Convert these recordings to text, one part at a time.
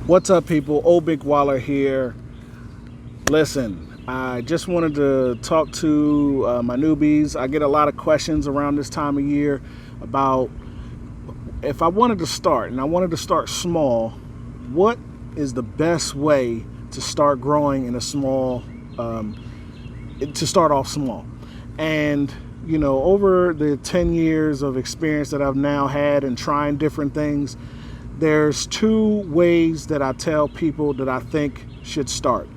What's up, people? Old Big Waller here. Listen, I just wanted to talk to my newbies. I get a lot of questions around this time of year about if I wanted to start, and I wanted to start small, what is the best way to start growing in a small, to start off small? And over the 10 years of experience that I've now had and trying different things, there's two ways that I tell people that I think should start.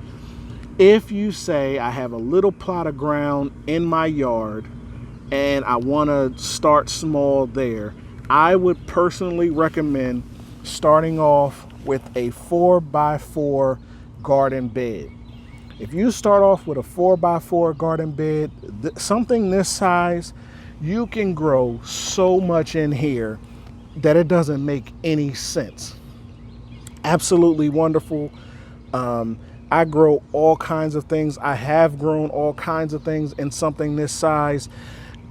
If you say I have a little plot of ground in my yard and I want to start small there, I would personally recommend starting off with a 4x4 garden bed. If you start off with a 4x4 garden bed, something this size, you can grow so much in here that it doesn't make any sense. Absolutely wonderful. I grow all kinds of things. I have grown all kinds of things in something this size.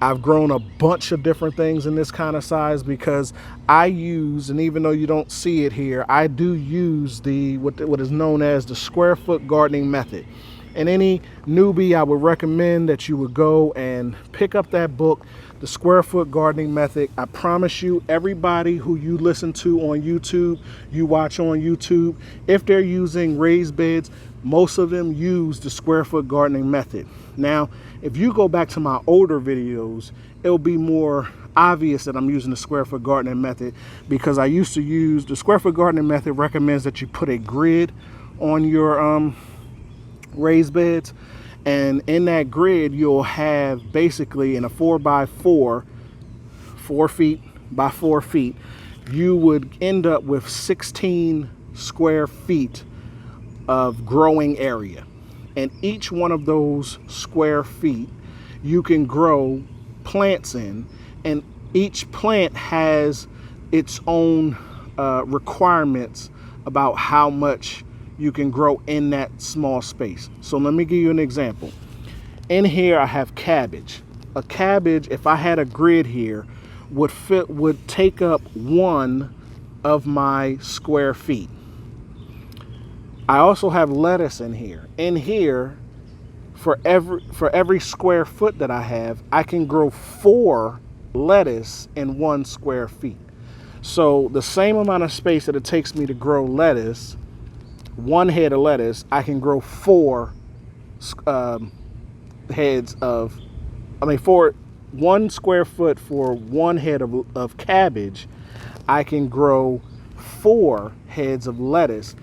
I've grown a bunch of different things in this kind of size because I use, and even though you don't see it here, I do use what is known as the square foot gardening method. And any newbie, I would recommend that you would go and pick up that book, The Square Foot Gardening Method. I promise you, everybody who you listen to on YouTube, you watch on YouTube, if they're using raised beds, most of them use the square foot gardening method. Now, if you go back to my older videos, it'll be more obvious that I'm using the square foot gardening method, because I used to use the square foot gardening method. Recommends that you put a grid on your raised beds, and in that grid you'll have basically in a 4x4, 4 feet by 4 feet, you would end up with 16 square feet of growing area. And each one of those square feet you can grow plants in, and each plant has its own requirements about how much you can grow in that small space. So let me give you an example. In here I have cabbage. A cabbage, if I had a grid here, would take up one of my square feet. I also have lettuce in here. In here, for every square foot that I have, I can grow 4 lettuce in 1 square feet. So the same amount of space that it takes me to grow lettuce, 1 head of lettuce, I can grow 4 heads of, for 1 square foot for 1 head of cabbage, I can grow 4 heads of lettuce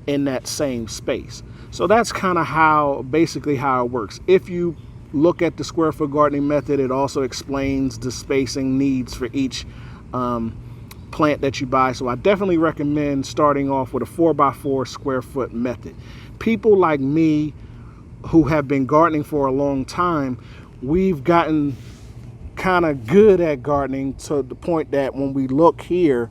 in that same space. So that's kind of basically how it works. If you look at the square foot gardening method, it also explains the spacing needs for each plant that you buy. So I definitely recommend starting off with a 4x4 square foot method. People like me who have been gardening for a long time, we've gotten kind of good at gardening to the point that when we look here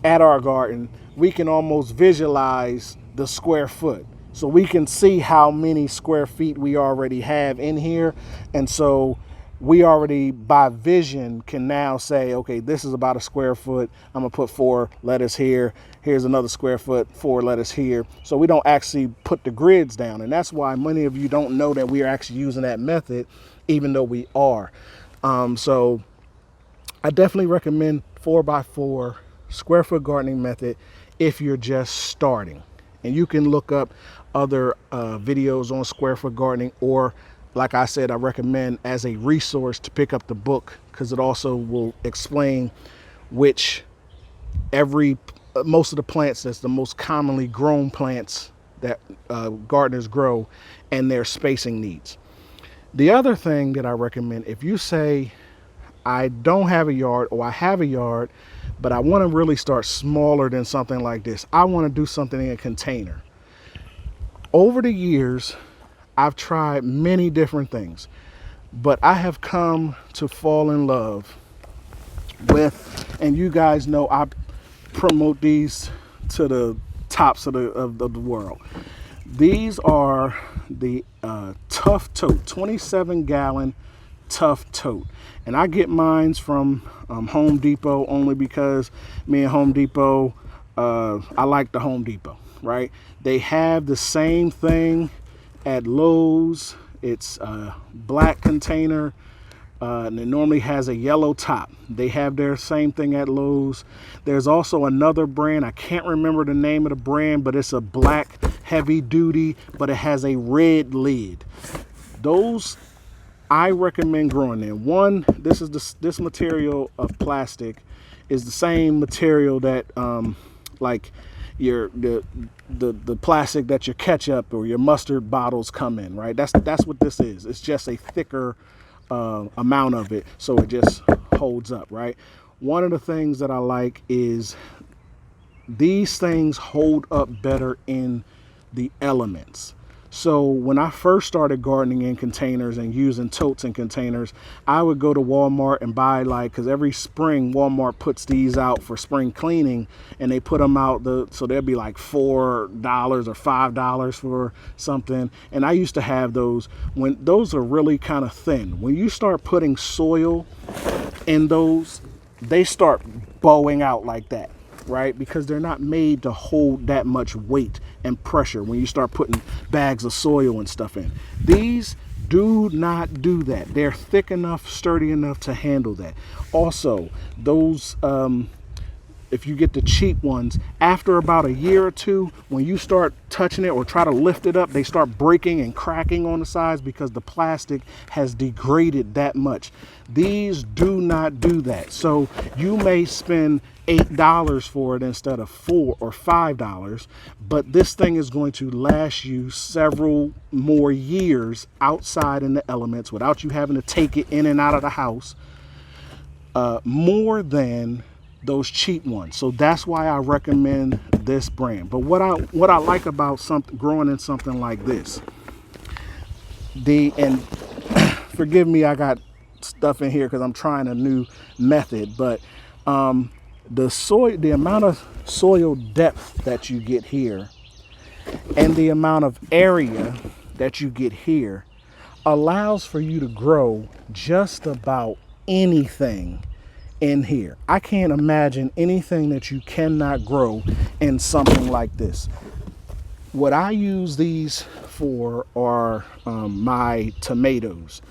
at our garden, we can almost visualize the square foot. So we can see how many square feet we already have in here. And so we already, by vision, can now say, okay, this is about a square foot. I'm gonna put 4 lettuce here. Here's another square foot, 4 lettuce here. So we don't actually put the grids down. And that's why many of you don't know that we are actually using that method, even though we are. So I definitely recommend 4x4 square foot gardening method if you're just starting. And you can look up other videos on square foot gardening, or like I said, I recommend as a resource to pick up the book, because it also will explain which most of the plants that's the most commonly grown plants that gardeners grow, and their spacing needs. The other thing that I recommend, if you say I don't have a yard, or I have a yard but I want to really start smaller than something like this, I want to do something in a container. Over the years, I've tried many different things, but I have come to fall in love with, and you guys know I promote these to the tops of the world. These are the Tough Tote, 27-gallon Tough Tote. And I get mines from Home Depot, only because me and Home Depot, I like the Home Depot. right? They have the same thing at Lowe's. It's a black container, and it normally has a yellow top. They have their same thing at Lowe's. There's also another brand. I can't remember the name of the brand, but it's a black heavy duty, but it has a red lid. Those I recommend growing in. One, this material of plastic is the same material that like your the plastic that your ketchup or your mustard bottles come in, right? That's what this is. It's just a thicker amount of it, so it just holds up, right? One of the things that I like is these things hold up better in the elements. So when I first started gardening in containers and using totes and containers, I would go to Walmart and buy, like, because every spring Walmart puts these out for spring cleaning, and they put them out, so they'll be like $4 or $5 for something. And I used to have those. When those are really kind of thin, when you start putting soil in those, they start bowing out like that, right? Because they're not made to hold that much weight and pressure when you start putting bags of soil and stuff in. These do not do that. They're thick enough, sturdy enough to handle that. Also, those if you get the cheap ones, after about a year or two, when you start touching it or try to lift it up, they start breaking and cracking on the sides because the plastic has degraded that much. These do not do that. So you may spend $8 for it instead of $4 or $5, but this thing is going to last you several more years outside in the elements without you having to take it in and out of the house, more than those cheap ones. So that's why I recommend this brand. But what I like about growing in something like this, and forgive me, I got stuff in here because I'm trying a new method, but the amount of soil depth that you get here and the amount of area that you get here allows for you to grow just about anything in here. I can't imagine anything that you cannot grow in something like this. What I use these for are my tomatoes.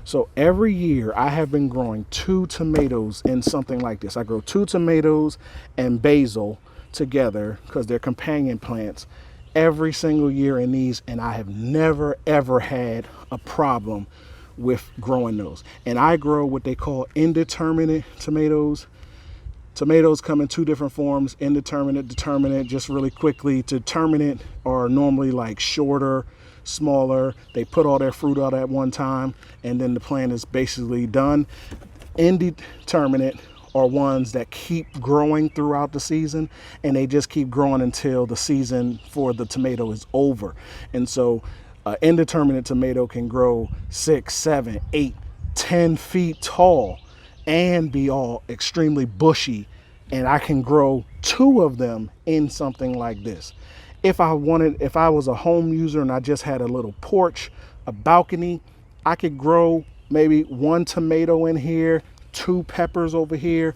So every year I have been growing 2 tomatoes in something like this. I grow 2 tomatoes and basil together because they're companion plants every single year in these, and I have never ever had a problem with growing those. And I grow what they call indeterminate tomatoes. Tomatoes come in 2 different forms: indeterminate, determinate. Just really quickly, determinate are normally like shorter, smaller. They put all their fruit out at one time and then the plant is basically done. Indeterminate are ones that keep growing throughout the season, and they just keep growing until the season for the tomato is over. And so indeterminate tomato can grow 6, 7, 8, 10 feet tall and be all extremely bushy, and I can grow 2 of them in something like this. If I was a home user and I just had a little porch, a balcony, I could grow maybe 1 tomato in here, 2 peppers over here,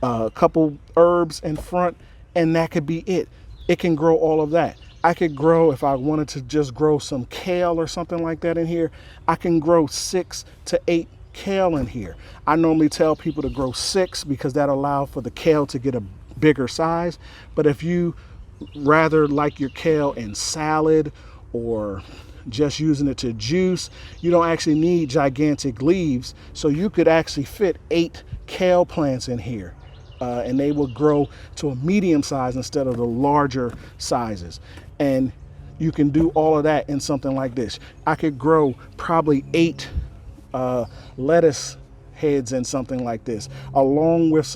a couple herbs in front, and that could be it. It can grow all of that. I could grow, if I wanted to just grow some kale or something like that in here, I can grow 6 to 8 kale in here. I normally tell people to grow 6 because that allows for the kale to get a bigger size. But if you rather like your kale in salad or just using it to juice, you don't actually need gigantic leaves. So you could actually fit 8 kale plants in here. And they will grow to a medium size instead of the larger sizes. And you can do all of that in something like this. I could grow probably 8 lettuce heads in something like this, along with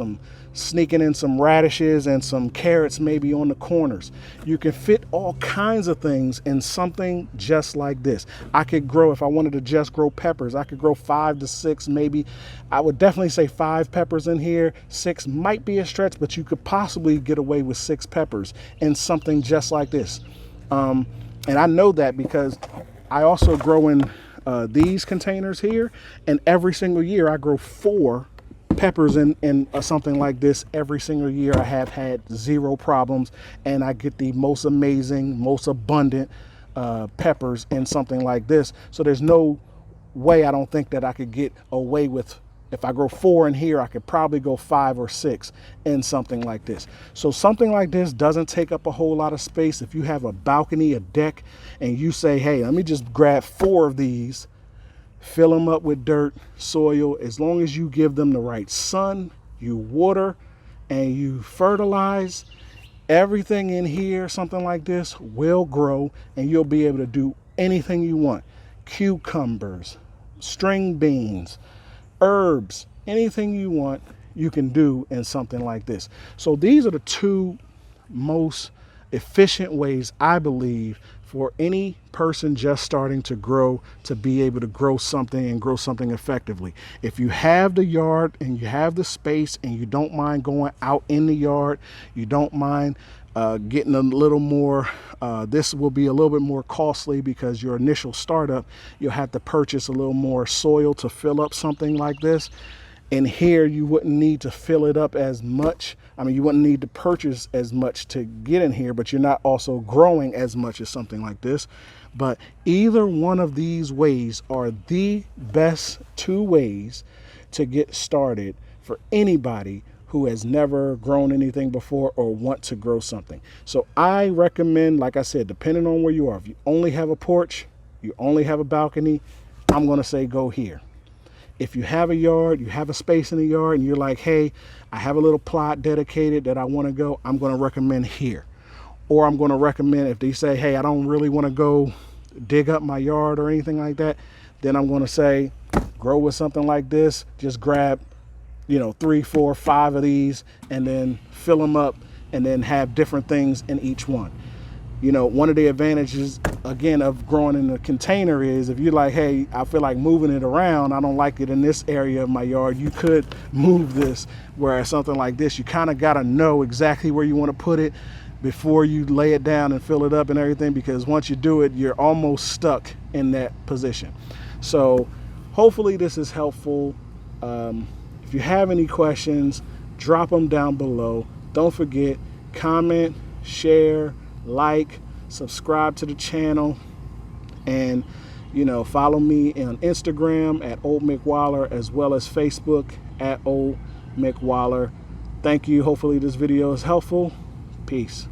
sneaking in some radishes and some carrots maybe on the corners. You can fit all kinds of things in something just like this. I could grow, if I wanted to just grow peppers, I could grow 5 to 6 maybe. I would definitely say 5 peppers in here. 6 might be a stretch, but you could possibly get away with 6 peppers in something just like this. And I know that because I also grow in these containers here, and every single year I grow 4 peppers in something like this every single year. I have had zero problems, and I get the most amazing, most abundant peppers in something like this. So there's no way I don't think that I could get away with, if I grow 4 in here, I could probably go 5 or 6 in something like this. So something like this doesn't take up a whole lot of space. If you have a balcony, a deck, and you say, hey, let me just grab 4 of these, fill them up with dirt, soil, as long as you give them the right sun, you water, and you fertilize, everything in here, something like this, will grow, and you'll be able to do anything you want. Cucumbers, string beans, herbs, anything you want, you can do in something like this. So these are the 2 most efficient ways, I believe, for any person just starting to grow, to be able to grow something and grow something effectively. If you have the yard and you have the space and you don't mind going out in the yard, you don't mind getting a little more, this will be a little bit more costly because your initial startup, you'll have to purchase a little more soil to fill up something like this. And here you wouldn't need to fill it up as much. I mean, you wouldn't need to purchase as much to get in here, but you're not also growing as much as something like this. But either one of these ways are the best 2 ways to get started for anybody who has never grown anything before or want to grow something. So I recommend, like I said, depending on where you are, if you only have a porch, you only have a balcony, I'm going to say go here. If you have a yard, you have a space in the yard, and you're like, hey, I have a little plot dedicated that I want to go, I'm going to recommend here. Or I'm going to recommend, if they say, hey, I don't really want to go dig up my yard or anything like that, then I'm going to say, grow with something like this. Just grab, 3, 4, 5 of these, and then fill them up, and then have different things in each one. One of the advantages, again, of growing in a container is if you're like, hey, I feel like moving it around, I don't like it in this area of my yard, you could move this. Whereas something like this, you kind of got to know exactly where you want to put it before you lay it down and fill it up and everything, because once you do it, you're almost stuck in that position. So hopefully this is helpful. If you have any questions, drop them down below. Don't forget, comment, share, like, subscribe to the channel, and follow me on Instagram at Old Mick Waller, as well as Facebook at Old Mick Waller. Thank you. Hopefully this video is helpful. Peace.